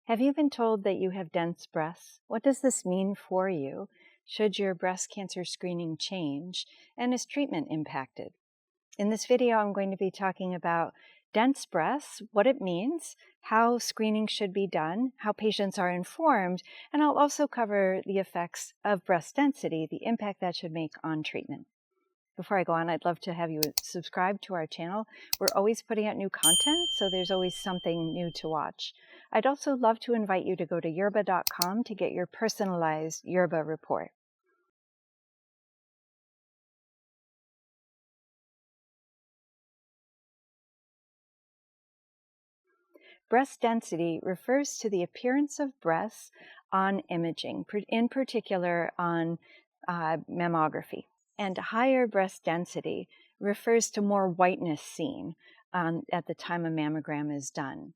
Have you been told that you have dense breasts? What does this mean for you? Should your breast cancer screening change? And is treatment impacted? In this video, I'm going to be talking about dense breasts, what it means, how screening should be done, how patients are informed, and I'll also cover the effects of breast density, the impact that should make on treatment. Before I go on, I'd love to have you subscribe to our channel. We're always putting out new content, so there's always something new to watch. I'd also love to invite you to go to Yerbba.com to get your personalized Yerbba report. Breast density refers to the appearance of breasts on imaging, in particular on mammography. And higher breast density refers to more whiteness seen at the time a mammogram is done.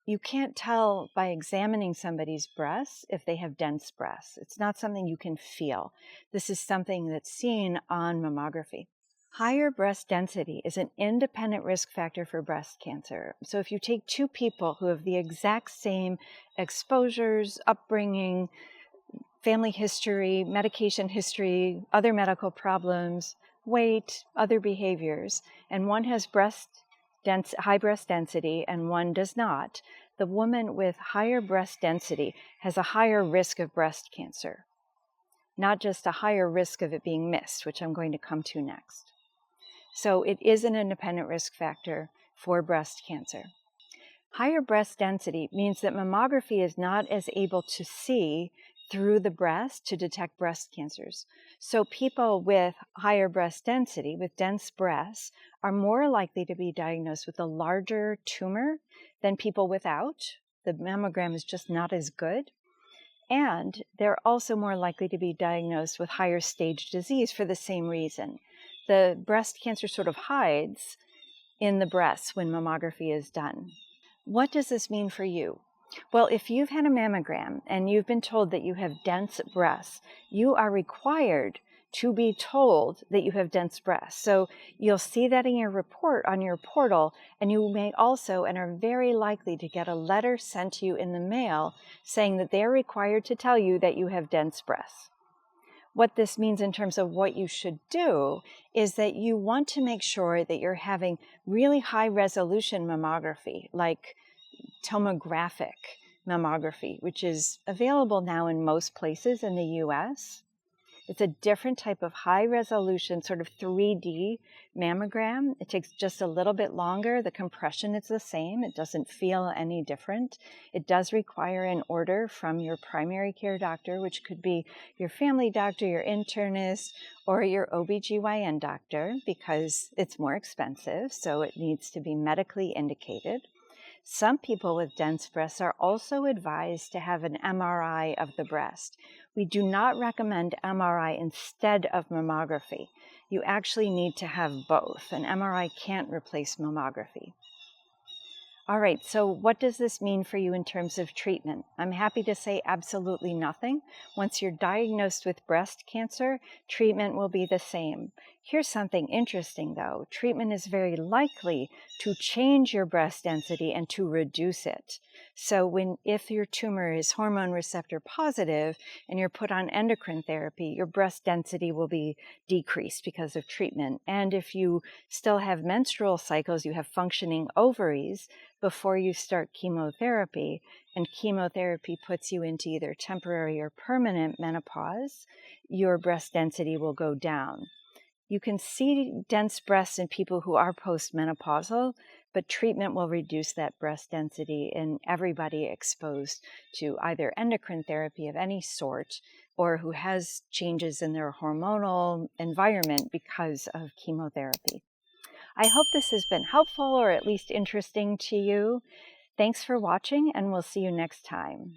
You can't tell by examining somebody's breasts if they have dense breasts. It's not something you can feel. This is something that's seen on mammography. Higher breast density is an independent risk factor for breast cancer. So if you take two people who have the exact same exposures, upbringing, family history, medication history, other medical problems, weight, other behaviors, and one has high breast density and one does not, the woman with higher breast density has a higher risk of breast cancer, not just a higher risk of it being missed, which I'm going to come to next. So it is an independent risk factor for breast cancer. Higher breast density means that mammography is not as able to see through the breast to detect breast cancers. So people with higher breast density, with dense breasts, are more likely to be diagnosed with a larger tumor than people without. The mammogram is just not as good. And they're also more likely to be diagnosed with higher stage disease for the same reason. The breast cancer sort of hides in the breasts when mammography is done. What does this mean for you? Well, if you've had a mammogram and you've been told that you have dense breasts, you are required to be told that you have dense breasts. So you'll see that in your report on your portal, and you may also and are very likely to get a letter sent to you in the mail saying that they're required to tell you that you have dense breasts. What this means in terms of what you should do is that you want to make sure that you're having really high resolution mammography, like tomographic mammography, which is available now in most places in the US. It's a different type of high resolution, sort of 3D mammogram. It takes just a little bit longer. The compression is the same. It doesn't feel any different. It does require an order from your primary care doctor, which could be your family doctor, your internist, or your OBGYN doctor, because it's more expensive, so it needs to be medically indicated. Some people with dense breasts are also advised to have an MRI of the breast. We do not recommend MRI instead of mammography. You actually need to have both. An MRI can't replace mammography. All right, so what does this mean for you in terms of treatment? I'm happy to say absolutely nothing. Once you're diagnosed with breast cancer, treatment will be the same. Here's something interesting though. Treatment is very likely to change your breast density and to reduce it. So if your tumor is hormone receptor positive and you're put on endocrine therapy, your breast density will be decreased because of treatment. And if you still have menstrual cycles, you have functioning ovaries, before you start chemotherapy, and chemotherapy puts you into either temporary or permanent menopause, your breast density will go down. You can see dense breasts in people who are postmenopausal, but treatment will reduce that breast density in everybody exposed to either endocrine therapy of any sort or who has changes in their hormonal environment because of chemotherapy. I hope this has been helpful or at least interesting to you. Thanks for watching, and we'll see you next time.